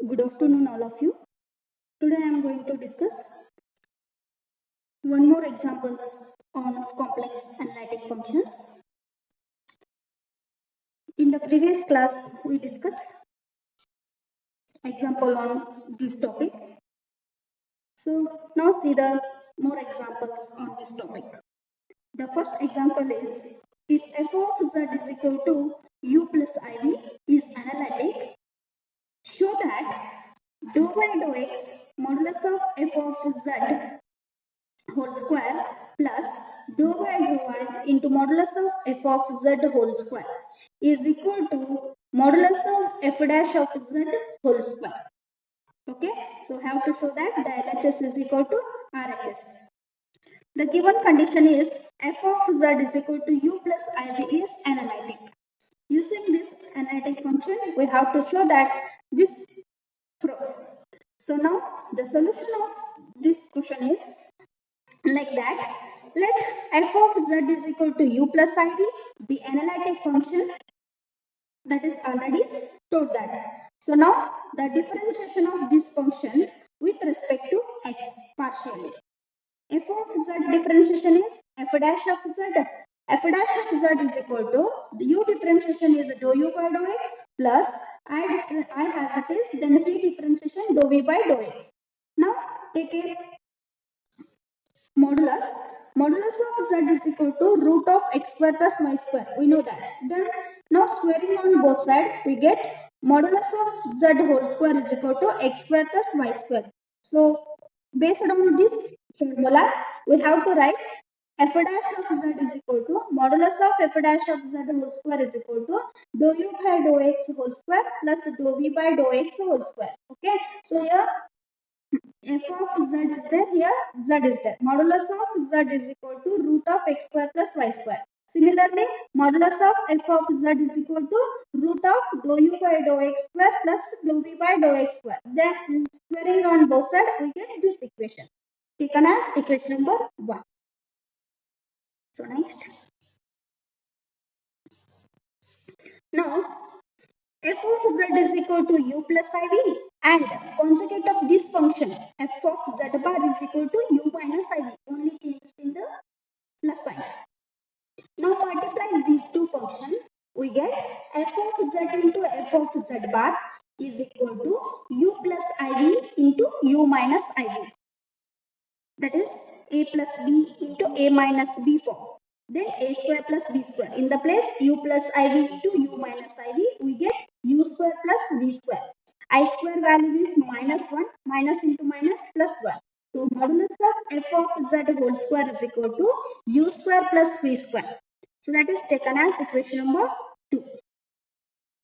Good afternoon, all of you. Today I am going to discuss one more examples on complex analytic functions. In the previous class, we discussed example on this topic. So now see the more examples on this topic. The first example is if f of z is equal to u plus iv is analytic, show that dou by dou x modulus of f of z whole square plus dou by dou y into modulus of f of z whole square is equal to modulus of f dash of z whole square. Okay, so have to show that the LHS is equal to RHS. The given condition is f of z is equal to u plus iv is analytic. Using this analytic function, we have to show that this proof. So now the solution of this question is like that. Let f of z is equal to u plus iv, the analytic function that is already told that. So now the differentiation of this function with respect to x partially. F of z differentiation is f dash of z. F dash of z is equal to the u differentiation is dou u by dou x plus I as it is, then v differentiation dou v by dou x. Now take a modulus. Modulus of z is equal to root of x square plus y square. We know that. Then now squaring on both sides, we get modulus of z whole square is equal to x square plus y square. So based on this formula, we have to write f dash of z is equal to modulus of f dash of z whole square is equal to dou u by dou x whole square plus dou v by dou x whole square. Okay. So here f of z is there, here z is there. Modulus of z is equal to root of x square plus y square. Similarly, modulus of f of z is equal to root of dou u by dou x square plus dou v by dou x square. Then squaring on both sides, we get this equation taken as equation number 1. So next. Now f of z is equal to u plus iv and conjugate of this function f of z bar is equal to u minus iv. Only changes in the plus sign. Now multiply these two functions. We get f of z into f of z bar is equal to u plus iv into u minus iv. That is a plus b into a minus b form. Then a square plus b square. In the place u plus iv into u minus iv, we get u square plus v square. I square value is minus 1, minus into minus plus 1. So modulus of f of z whole square is equal to u square plus v square. So that is taken as equation number 2.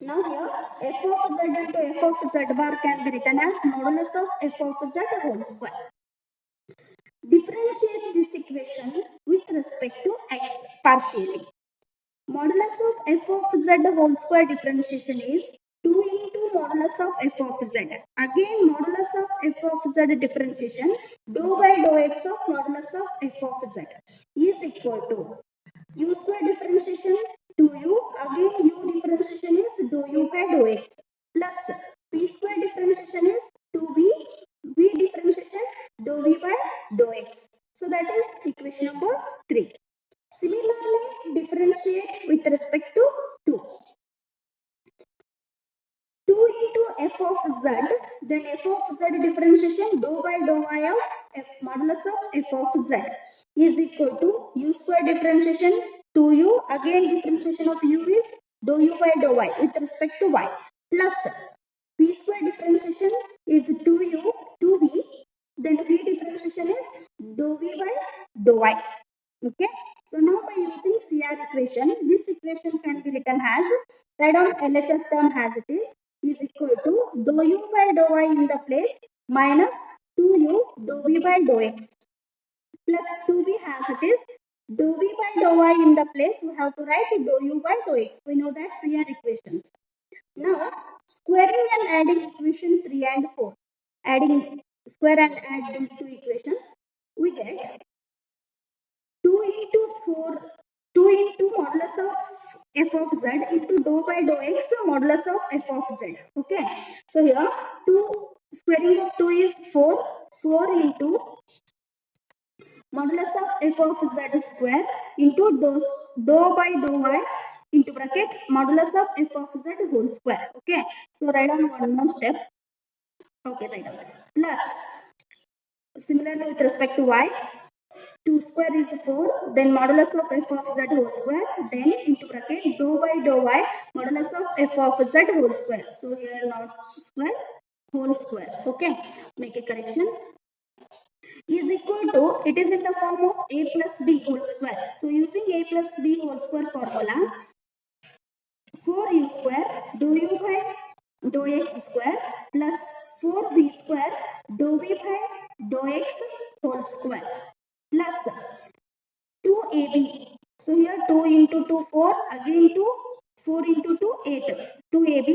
Now here f of z into f of z bar can be written as modulus of f of z whole square. Differentiate this equation with respect to x partially. Modulus of f of z whole square differentiation is 2 into modulus of f of z. Again, modulus of f of z differentiation dou by dou x of modulus of f of z is equal to u square differentiation 2u. Again, u differentiation is dou u by dou x plus p square differentiation is 2v. V differentiation dou v by dou x. So that is equation number 3. Similarly, differentiate with respect to 2. 2 into f of z, then f of z differentiation dou by dou y of f modulus of f of z is equal to u square differentiation 2u. Again, differentiation of u is dou u by dou y with respect to y plus v square differentiation is 2u, 2v, then v differentiation is dou v by dou y. Okay, so now by using CR equation, this equation can be written as, write down LHS term as it is equal to dou u by dou y in the place minus 2u dou v by dou x plus 2v as it is dou v by dou y in the place, we have to write dou u by dou x. We know that CR equations. Now, squaring and adding equation 3 and 4. Adding square and add these two equations, we get 2 into 4, 2 into modulus of f of z into dou by dou x modulus of f of z. Okay. So here 2 squaring of 2 is 4. 4 into modulus of f of z square into dou by dou y into bracket modulus of f of z whole square. Okay. So write down one more step. Okay, write down. Plus, similarly with respect to y, 2 square is 4, then modulus of f of z whole square, then into bracket dou by dou y, modulus of f of z whole square. So here not square, whole square. Okay, make a correction. Is equal to, it is in the form of a plus b whole square. So using a plus b whole square formula, 4u square dou u by dou x square plus 4v square dou v by dou x whole square plus 2ab. So here 2 into 2 4, again 2, 4 into 2 8. 2ab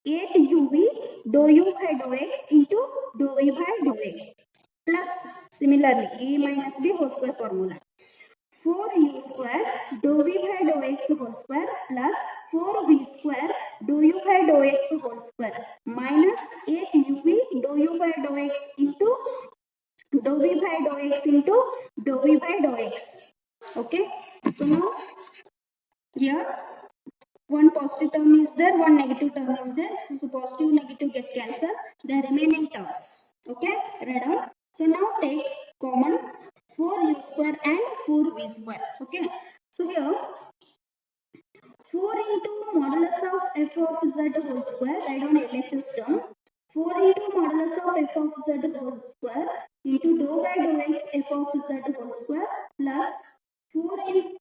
8uv dou u by dou x into dou v by dou x plus similarly a minus b whole square formula. 4u square dou v by dou x whole square plus 4v square dou u by dou x whole square minus 8uv dou u by dou x into dou v by dou x into dou v by dou x. Okay. So now here one positive term is there, one negative term is there. So positive negative get cancelled. The remaining terms. Okay. Write down. So now take common 4u square and 4v square. Okay. So here 4 into modulus of f of z whole square, write down LHS term. 4 into modulus of f of z whole square into dou by dou x f of z whole square plus 4 into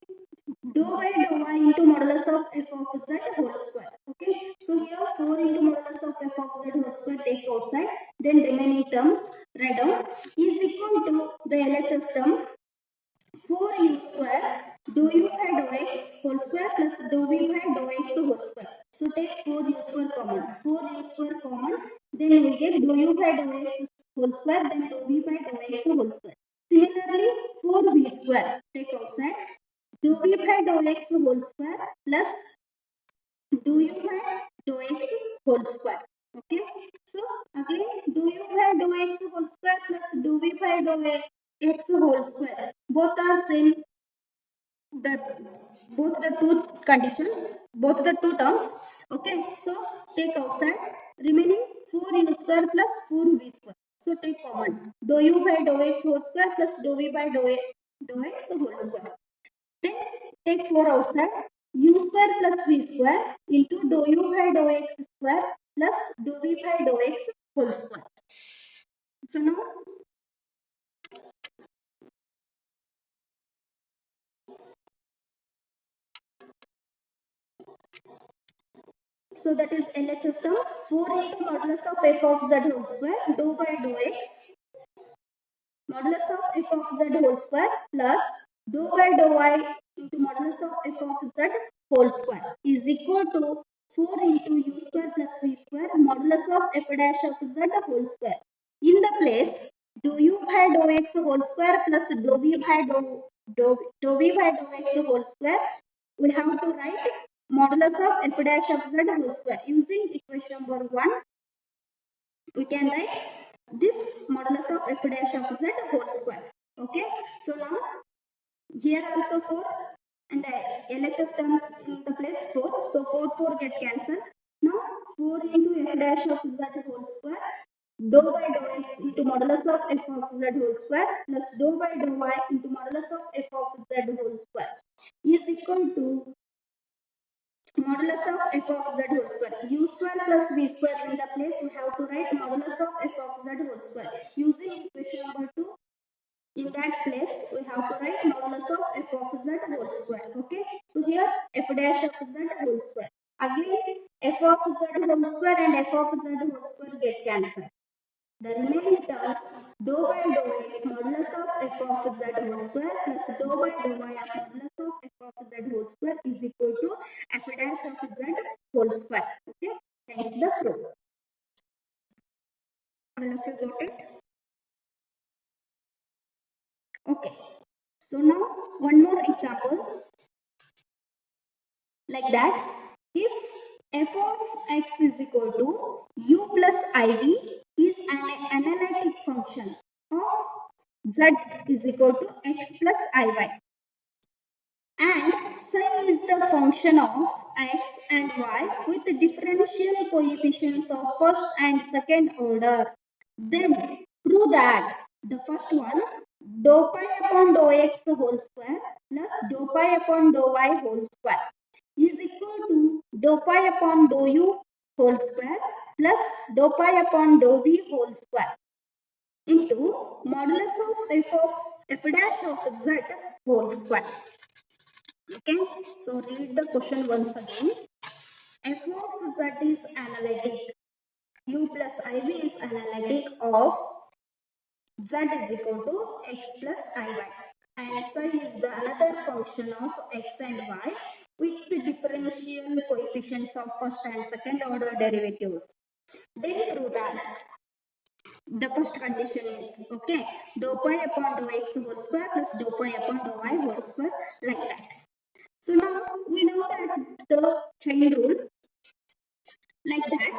dou by dou y into modulus of f of z whole square. Okay. So here 4 into modulus of f of z whole square take outside. Then remaining terms write down is equal to the LHS term 4u square dou u by dou x whole square plus dou v by dou x whole square. So take 4u square common. 4u square common. Then we get dou u by dou x whole square. Then dou v by dou x whole square. Similarly, 4v square take outside. Dou v by dou x whole square plus dou u by dou x whole square. Okay. So again dou u by dou x whole square plus dou v by dou x whole square. Both are same. The both the two condition, both the two terms. Okay. So take outside. Remaining 4u square plus 4v square. So take common. Dou u by dou x whole square plus dou v by dou x whole square. Then take 4 outside. U square plus v square into dou u by dou x square plus dou v by dou x whole square. So now so that is LHS term 4 into modulus of f of z whole square dou by dou x modulus of f of z whole square plus dou by dou y into modulus of f of z whole square is equal to 4 into u square plus v square modulus of f dash of z whole square. In the place dou u by dou x whole square plus dou v by dou v by dou x whole square, we have to write modulus of f dash of z whole square. Using equation number 1, we can write this modulus of f dash of z whole square. Okay. So now here also 4 and the LHS terms in the place 4. So 4 get cancelled. Now 4 into f dash of z whole square dou by dou x into modulus of f of z whole square plus dou by dou y into modulus of f of z whole square is equal to modulus of f of z whole square. U square plus v square in the place we have to write modulus of f of z whole square. Using equation number 2, in that place we have to write modulus of f of z whole square. Okay. So here f dash of z whole square. Again f of z whole square and f of z whole square get cancelled. The remaining terms dou by dou x modulus of f of z whole square plus dou by dou y modulus of f of z whole square is equal to f dash of z whole square. Okay. Hence the proof. All of you got it? Okay. So now one more example. Like that, if f of x is equal to u plus iv is an analytic function of z is equal to x plus iy, and psi is the function of x and y with the differential coefficients of first and second order, then prove that the first one, dou pi upon dou x whole square plus dou pi upon dou y whole square is equal to dou pi upon dou u whole square plus dou pi upon dou v whole square into modulus of f dash of z whole square. Okay, so read the question once again. F of z is analytic. U plus iv is analytic of z is equal to x plus iy. And psi is the another function of x and y with the differential coefficients of first and second order derivatives. Then prove that the first condition is, okay, dou pi upon dou x whole square plus dou pi upon dou y whole square, like that. So now we know that the chain rule, like that,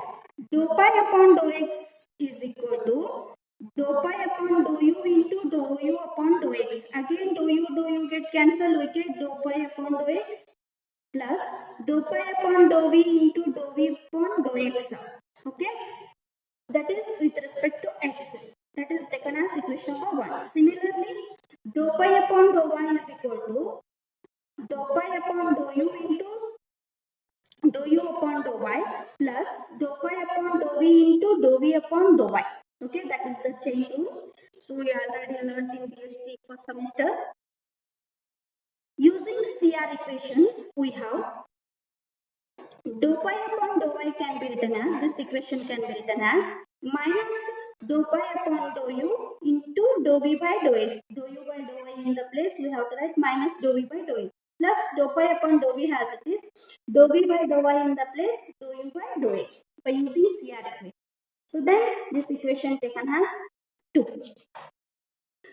dou pi upon dou x is equal to dou pi upon dou u into dou u upon dou x. Again dou u get cancelled, we get dou pi upon dou x plus dou pi upon dou v into dou v upon dou x. Okay, that is with respect to x. That is taken as equation number 1. Similarly, dou pi upon dou y is equal to dou pi upon dou u into dou u upon dou y plus dou pi upon dou v into dou v upon dou y. Okay, that is the chain rule. So we already learned in BSc first semester. Using CR equation, we have dou pi upon dou y can be written as, this equation can be written as minus dou pi upon dou u into dou v by dou x. Dou u by dou y in the place, we have to write minus dou v by dou x plus dou pi upon dou v as it is, dou v by dou y in the place, dou u by dou x by using CR equation. So then this equation taken as 2.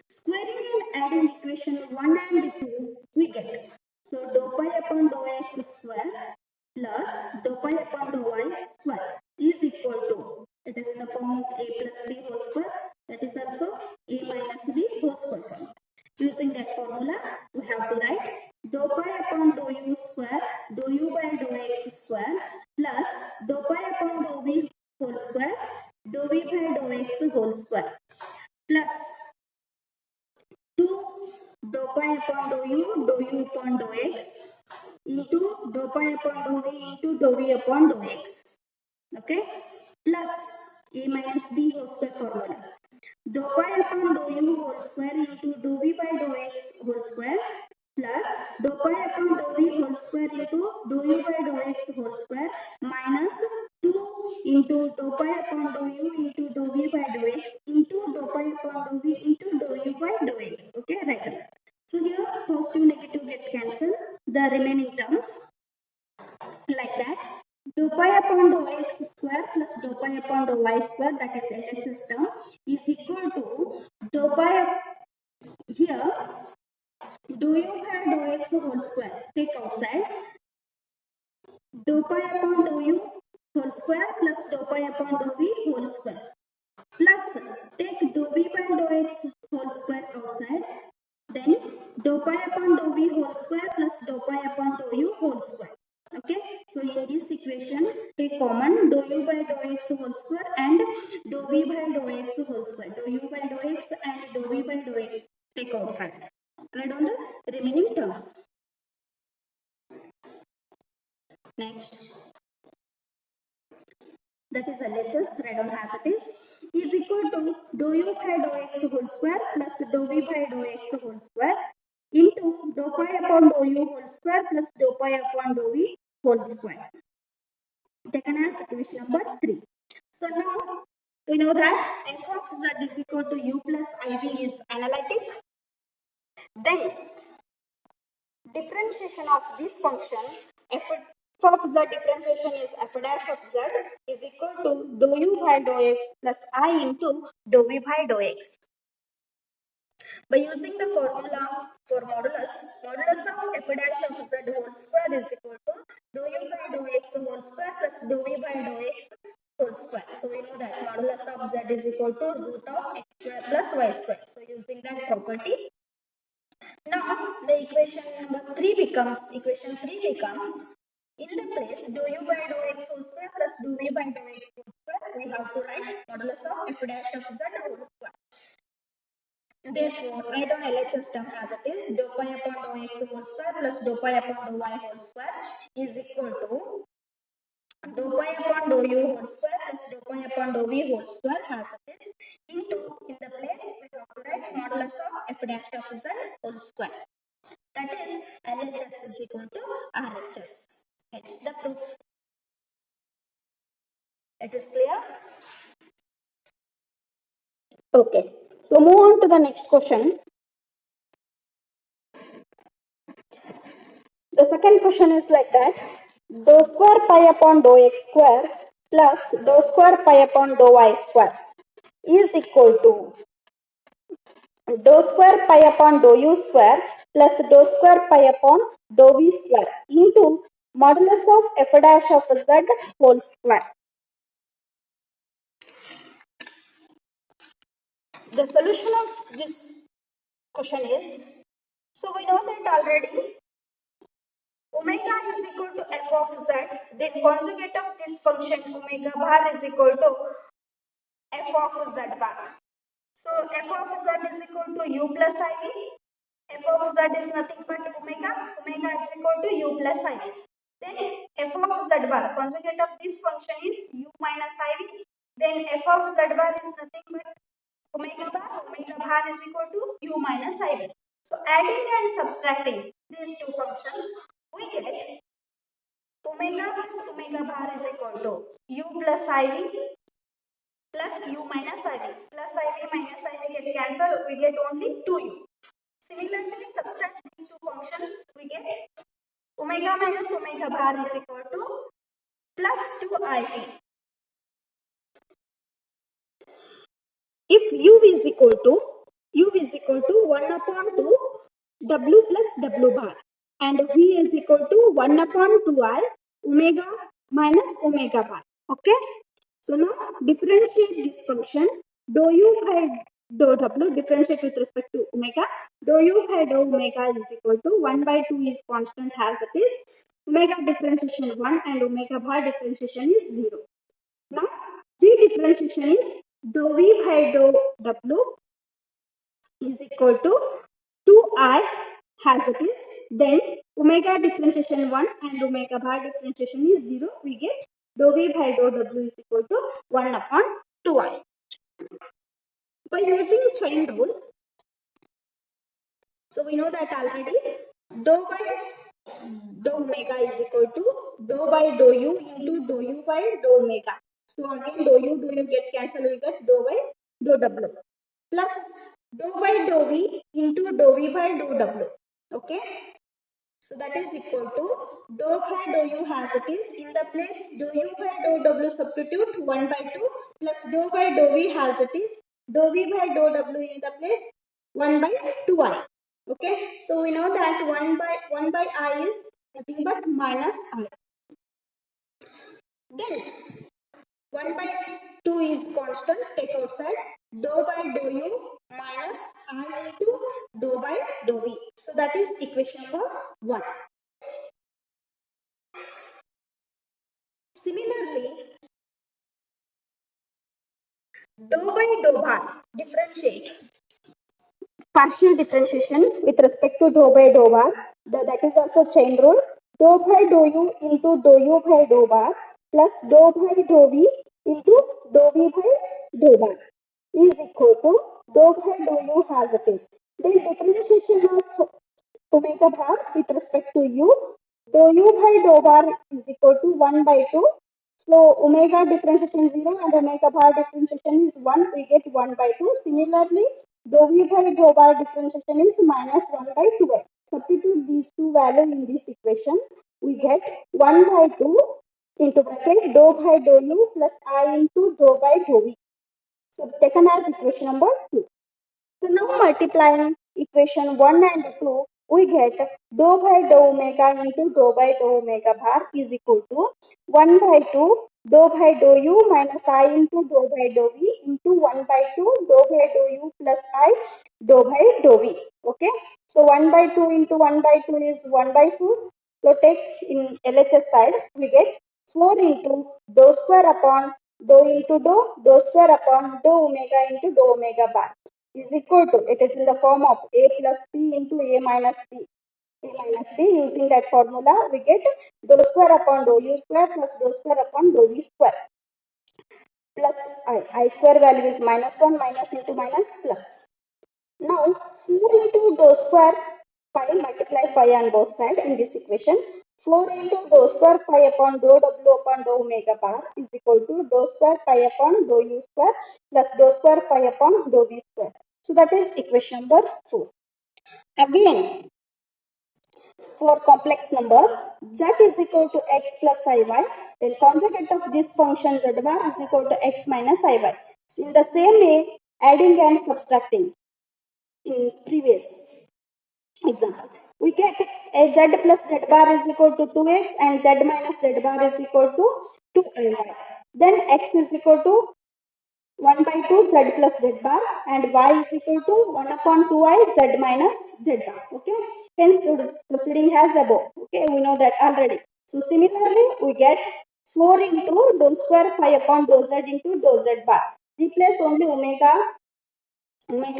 Squaring and adding equation 1 and 2, we get. So dou pi upon dou x square plus dou pi upon dou y square is equal to, it is in the form of a plus b whole square, that is also a minus b whole square form. Using that formula, we have to write dou pi upon dou u square, dou u by dou x square plus dou pi upon dou v whole square, dou v by dou x whole square plus 2 dou pi upon dou u upon dou x into dou pi upon dou v into dou v upon dou x. Okay, plus a minus b whole square formula. Dou pi upon dou u whole square into dou v by dou x whole square plus dou pi upon dou v whole square into dou u by dou x whole square minus 2 into dou pi upon dou u into dou v by dou x into dou pi upon dou v into dou u by dou x. Okay, right. So here positive negative get cancelled, the remaining terms, like that. Dou pi upon dou x square plus dou pi upon dou y square, that is LHS system, is equal to dou pi, here dou u by dou x whole square, take outside, dou pi upon dou u whole square plus dou pi upon dou v whole square plus take dou v by dou x whole square outside, then dou pi upon dou v whole square plus dou pi upon dou u whole square. Okay, so in this equation, take common dou u by dou x whole square and dou v by dou x whole square. Dou u by dou x and dou v by dou x take outside. Write on the remaining terms. Next, that is LHS, write on as it is equal to dou u by dou x whole square plus dou v by dou x whole square into dou pi upon dou u whole square plus dou pi upon dou v whole square. Taken as equation number 3. So now we know that f of z is equal to u plus iv is analytic. Then differentiation of this function, f of z differentiation is f dash of z is equal to dou u by dou x plus I into dou v by dou x. By using the formula for modulus, modulus of f dash of z whole square is equal to x whole square plus dou v by dou x whole square. So we know that modulus of z is equal to root of x square plus y square. So using that property, now the equation 3 becomes in the place dou u by dou x whole square plus dou v by dou x whole square. We have to write modulus of f dash of z whole square. Therefore, write down LHS term as it is dou pi upon dou x whole square plus dou pi upon dou y whole square is equal to dou pi upon dou u whole square plus dou pi upon dou v whole square as it is into in the place we have to write modulus of f dash of z whole square. That is LHS is equal to RHS. It's the proof. It is clear? Okay. So move on to the next question. The second question is like that. Dou square pi upon dou x square plus dou square pi upon dou y square is equal to dou square pi upon dou u square plus dou square pi upon dou v square into modulus of f dash of z whole square. The solution of this question is, so we know that already omega is equal to f of z, then conjugate of this function omega bar is equal to f of z bar. So f of z is equal to u plus iv. F of z is nothing but omega. Omega is equal to u plus iv. Then f of z bar, conjugate of this function is u minus iv. Then f of z bar is nothing but omega bar. Omega bar is equal to u minus iv. So adding and subtracting these two functions, we get omega plus omega bar is equal to u plus iv plus u minus iv. Plus iv minus iv get cancelled, we get only 2u. Similarly, subtract these two functions, we get omega minus omega bar is equal to plus 2iv. If u is equal to 1 upon 2 w plus w bar and v is equal to 1 upon 2i omega minus omega bar. Okay. So now differentiate this function dou u by dou w, differentiate with respect to omega. Dou u by dou omega is equal to 1 by 2 is constant as it is. Omega differentiation 1 and omega bar differentiation is 0. Now v differentiation is dou v by dou w is equal to 2i as it is. Then omega differentiation 1 and omega bar differentiation is 0. We get dou v by dou w is equal to 1 upon 2i. By using chain rule, so we know that already dou by dou omega is equal to dou by dou u into dou u by dou omega. So again dou u get cancelled, we get dou by dou w plus dou by dou v into dou v by dou w. Okay. So that is equal to dou by dou u as it is. In the place dou u by dou w substitute 1 by 2 plus dou by dou v as it is. Dou v by dou w in the place 1 by 2i. Okay. So we know that 1 by I is nothing but minus I. Then 1 by 2 is constant, take outside. Dou by dou u minus I into dou by dou v. So that is equation number 1. Similarly, dou by dou bar, differentiate. Partial differentiation with respect to dou by dou bar, that is also chain rule. Dou by dou u into dou u by dou bar plus dou by dou v into dou v by dou bar is equal to dou by dou u as it is. Then differentiation of omega bar with respect to u, dou u by dou bar is equal to 1 by 2. So omega differentiation 0 and omega bar differentiation is 1. We get 1 by 2. Similarly, dou v by dou bar differentiation is minus 1 by 2. Substitute these two values in this equation. We get 1 by 2 into bracket dou by dou u plus I into dou by dou v. So taken as equation number 2. So now multiplying equation 1 and 2 we get dou by dou omega into dou by dou omega bar is equal to 1 by 2 dou by dou u minus I into dou by dou v into 1 by 2 dou by dou u plus I dou by dou v. Okay. So 1 by 2 into 1 by 2 is 1 by 4. So take in LHS side, we get 4 into dou square upon dou into dou square upon dou omega into dou omega bar is equal to, it is in the form of a plus b into a minus b. A minus b, using that formula, we get dou square upon dou u square plus dou square upon dou v square plus I. I square value is minus 1, minus into minus plus. Now, 4 into dou square phi, multiply phi on both sides in this equation. 4 into dou square phi upon dou w upon dou omega bar is equal to dou square phi upon dou u square plus dou square phi upon dou v square. So that is equation number 4. Again, for complex number, z is equal to x plus iy, then conjugate of this function z bar is equal to x minus iy. So in the same way, adding and subtracting in previous example, we get a z plus z bar is equal to 2x and z minus z bar is equal to 2iy. Then x is equal to 1 by 2 z plus z bar and y is equal to 1 upon 2i z minus z bar. Okay. Hence the proceeding has above. Okay. We know that already. So similarly, we get 4 into dou square phi upon dou z into dou z bar. Replace only omega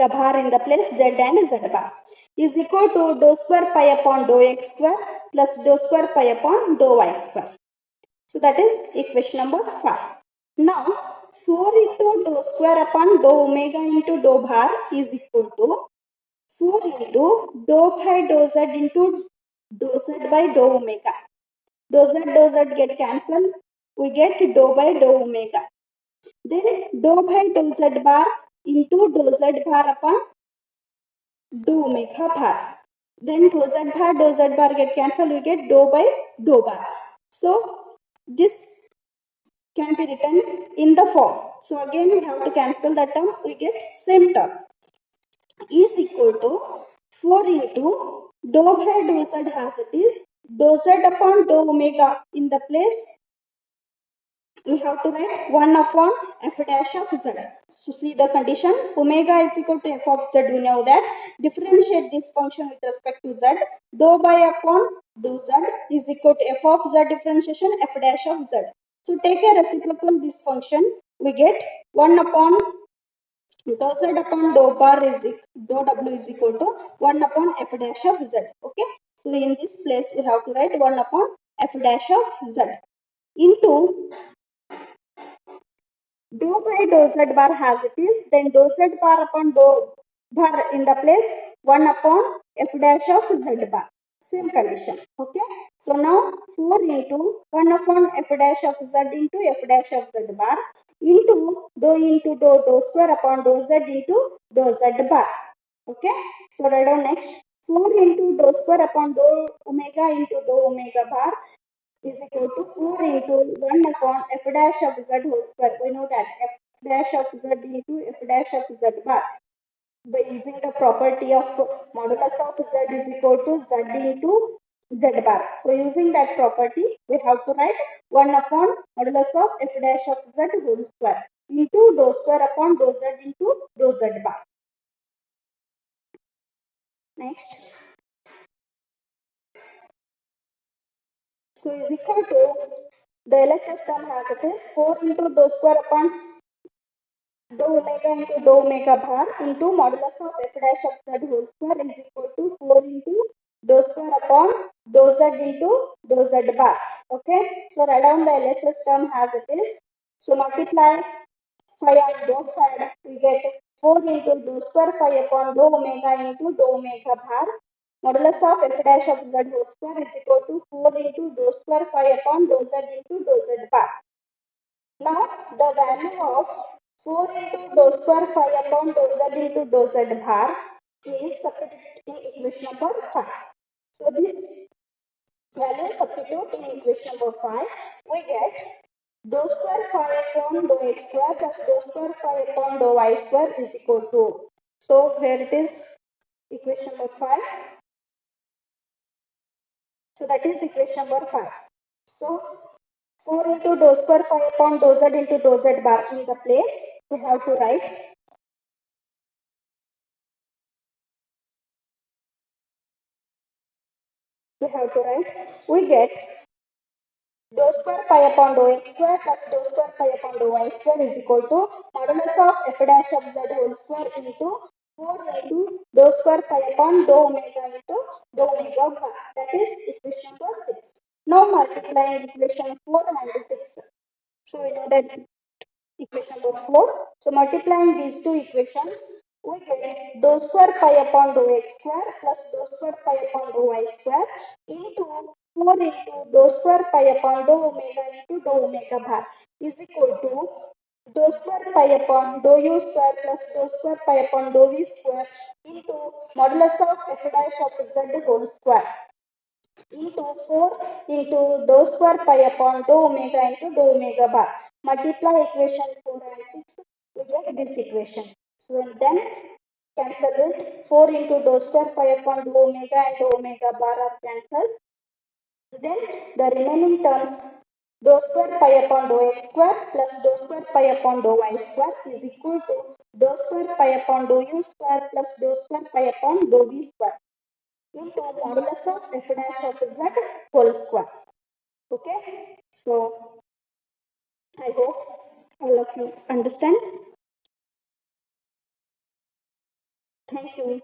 bar in the place z and z bar is equal to dou square pi upon dou x square plus dou square pi upon dou y square. So that is equation number 5. Now 4 into dou square upon dou omega into dou bar is equal to 4 into dou by dou z into dou z by dou omega. Dou z get cancelled. We get dou by dou omega. Then dou by dou z bar into dou z bar upon dou omega bar. Then dou z bar get cancelled, we get dou by dou bar. So this can be written in the form. So again we have to cancel that term, we get same term is equal to 4 into dou by dou z as it is, dou z upon dou omega in the place we have to write 1 upon f dash of z. So see the condition, omega is equal to f of z, we know that. Differentiate this function with respect to z. Dou by upon dou z is equal to f of z differentiation f dash of z. So take a reciprocal this function, we get 1 upon dou z upon dou bar is dou w is equal to 1 upon f dash of z. Okay. So in this place we have to write 1 upon f dash of z into dou by dou z bar as it is, then dou z bar upon dou bar in the place 1 upon f dash of z bar. Same condition. Okay. So now 4 into 1 upon f dash of z into f dash of z bar into dou square upon dou z into dou z bar. Okay. So write down next 4 into dou square upon dou omega into dou omega bar is equal to 4 into 1 upon f dash of z whole square. We know that f dash of z into f dash of z bar by using the property of modulus of z is equal to z into z bar. So using that property, we have to write 1 upon modulus of f dash of z whole square into dou square upon dou z into dou z bar. Next. So is equal to the LHS term as it is 4 into dou square upon dou omega into dou omega bar into modulus of f dash of z whole square is equal to 4 into dou square upon dou z into dou z bar. Okay. So write down the LHS term as it is. So multiply phi on both sides, we get 4 into dou square phi upon dou omega into dou omega bar. Modulus of f dash of z whole square is equal to 4 into dou square phi upon dou z into dou z bar. Now the value of 4 into dou square phi upon dou z into dou z bar is substituted in equation number 5. So this value substitute in equation number 5, we get dou square phi upon dou x square plus dou square phi upon dou y square is equal to. So here it is equation number 5. So that is equation number 5. So 4 into dou square phi upon dou z into dou z bar in the place we have to write. We get dou square pi upon dou x square plus dou square pi upon dou y square is equal to modulus of f dash of z whole square into 4 into dou square pi upon dou omega into dou omega bar. That is equation number 6. Now multiplying equation 4 and 6. So we know that equation number 4. So multiplying these two equations, we get dou square pi upon dou x square plus dou square pi upon dou y square into 4 into dou square pi upon dou omega into dou omega bar is equal to dou square pi upon dou u square plus dou square pi upon dou v square into modulus of f dash of z whole square into 4 into dou square pi upon dou omega into dou omega bar. Multiply equation 4 and 6, we get this equation. So then cancel it. 4 into dou square pi upon dou omega and dou omega bar are cancelled. Then the remaining terms dou square pi upon dou x square plus dou square pi upon dou y square is equal to dou square pi upon dou u square plus dou square pi upon dou v square into modulus of f dash of z whole square. Okay, so I hope all of you understand. Thank you.